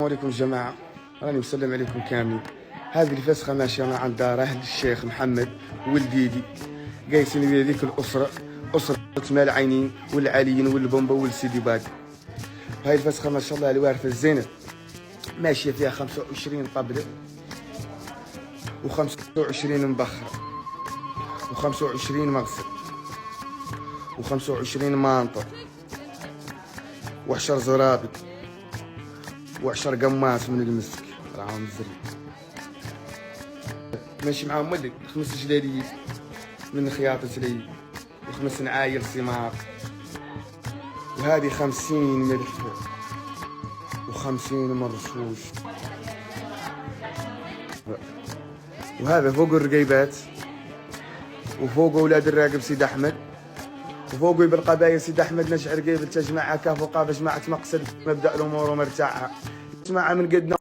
عليكم جماعة، راني مسلم عليكم كاملين. هذه الفسخة ماشية أنا عند دار أهل الشيخ محمد ولديدي، قايسين بها ذيك الأسرة، أسرة مال عينين والعاليين والبومبا والسيدي بادي. هاي الفسخة ما شاء الله الوارثة الزينة ماشية فيها 25 طبلة و25 مبخرة و25 مغسل و25 مانطة و10 زرابي و10 قماص من المسك راهم الزري. ماشي معاهم ولد 5 جلاليب من خياطة لي و5 نعاير سماق، وهذه 50 ملح و50 مرشوش، وهذا فوق الرقيبات وفوق اولاد الراقب سيد احمد، وفوق بالقبايل سيد احمد نشعر قيبل تجمعها كافو قابه جماعه مقصد مبدا الامور ومرتاعها جماعه من قدنا